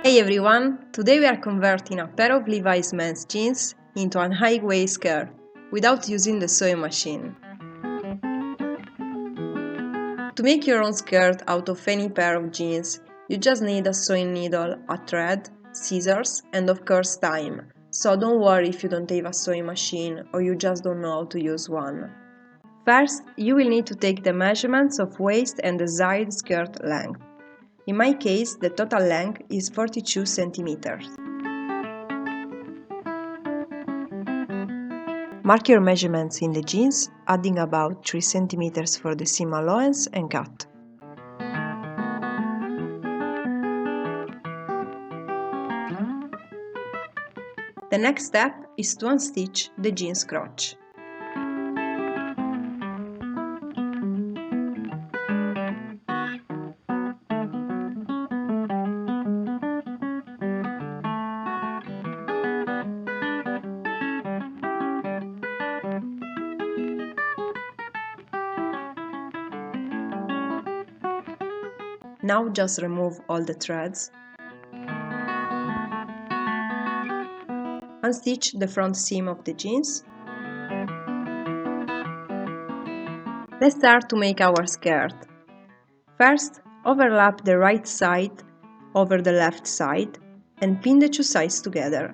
Hey everyone! Today we are converting a pair of Levi's men's jeans into an high-waist skirt without using the sewing machine. To make your own skirt out of any pair of jeans, you just need a sewing needle, a thread, scissors, and of course time. So don't worry if you don't have a sewing machine or you just don't know how to use one. First, you will need to take the measurements of waist and desired skirt length. In my case, the total length is 42 centimeters. Mark your measurements in the jeans, adding about 3 cm for the seam allowance and cut. The next step is to unstitch the jeans crotch. Now just remove all the threads. Unstitch the front seam of the jeans. Let's start to make our skirt. First, overlap the right side over the left side and pin the two sides together.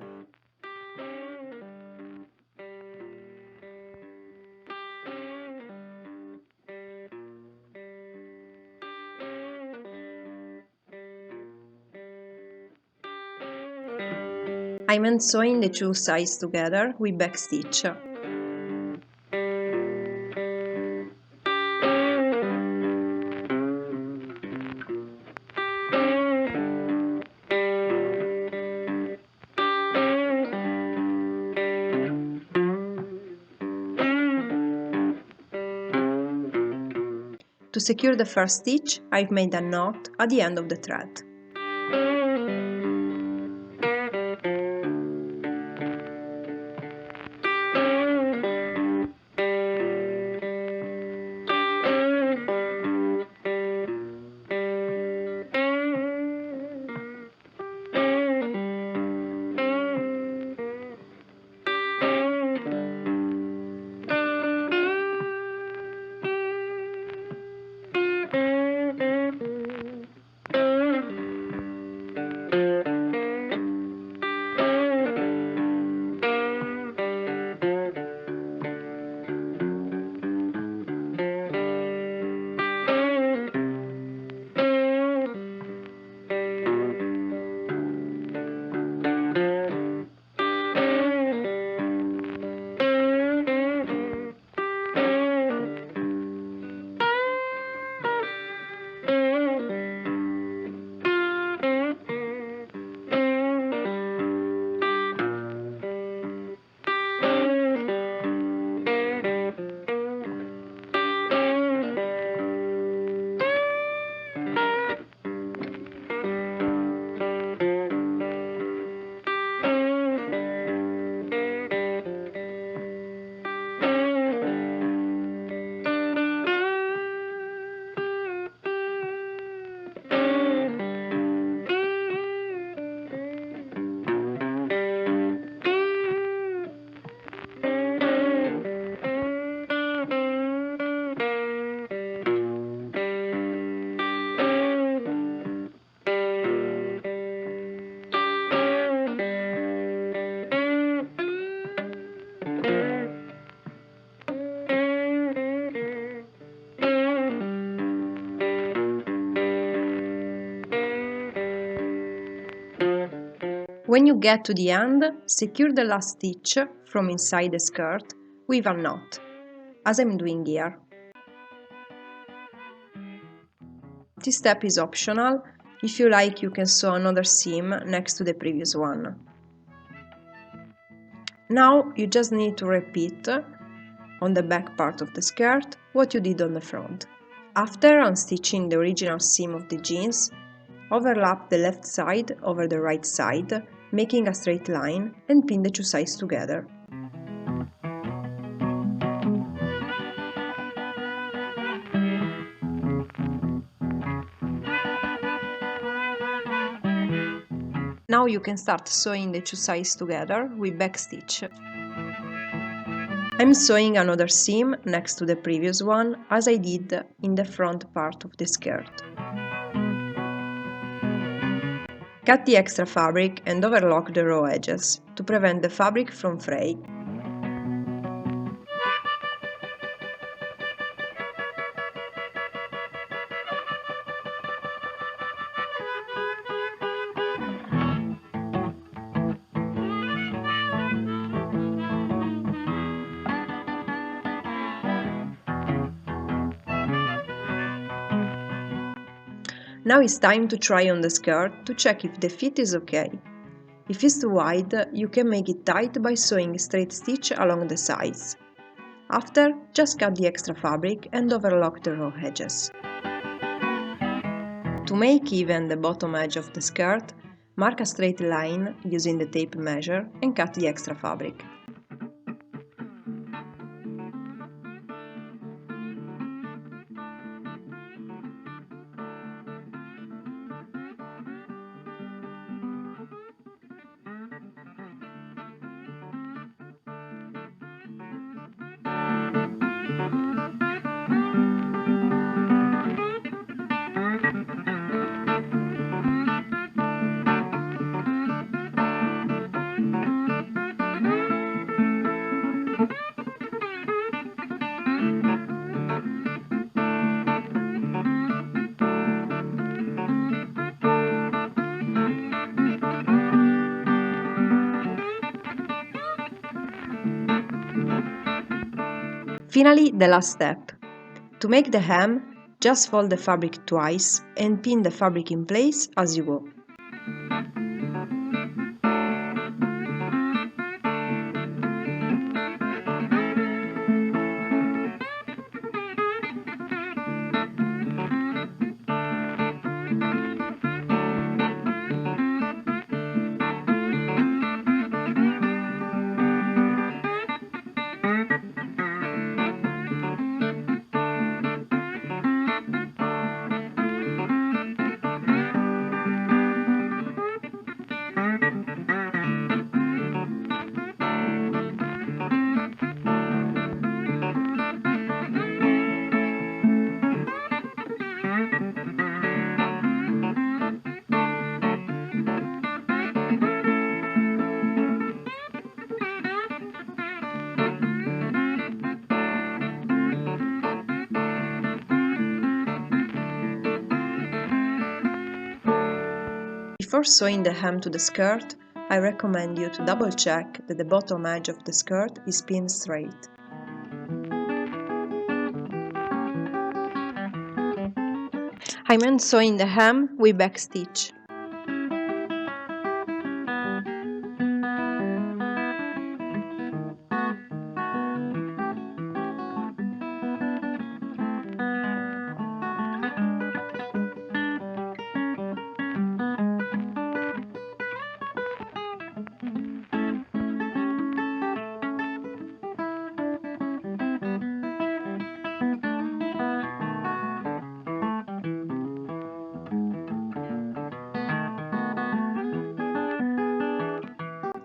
I'm sewing the two sides together with backstitch. To secure the first stitch, I've made a knot at the end of the thread. When you get to the end, secure the last stitch from inside the skirt with a knot, as I'm doing here. This step is optional. If you like, you can sew another seam next to the previous one. Now you just need to repeat on the back part of the skirt what you did on the front. After unstitching the original seam of the jeans, overlap the left side over the right side, making a straight line, and pin the two sides together. Now you can start sewing the two sides together with backstitch. I'm sewing another seam next to the previous one, as I did in the front part of the skirt. Cut the extra fabric and overlock the raw edges to prevent the fabric from fray. Now it's time to try on the skirt to check if the fit is okay. If it's too wide, you can make it tight by sewing straight stitch along the sides. After, just cut the extra fabric and overlock the raw edges. To make even the bottom edge of the skirt, mark a straight line using the tape measure and cut the extra fabric. Finally, the last step. To make the hem, just fold the fabric twice and pin the fabric in place as you go. Before sewing the hem to the skirt, I recommend you to double check that the bottom edge of the skirt is pinned straight. I'm unsewing the hem with backstitch.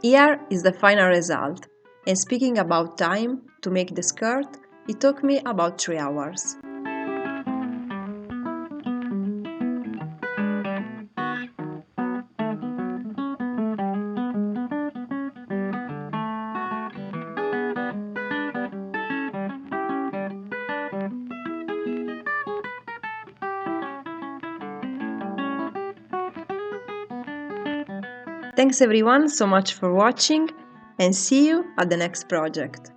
Here is the final result, and speaking about time to make the skirt, it took me about 3 hours. Thanks everyone so much for watching, and see you at the next project.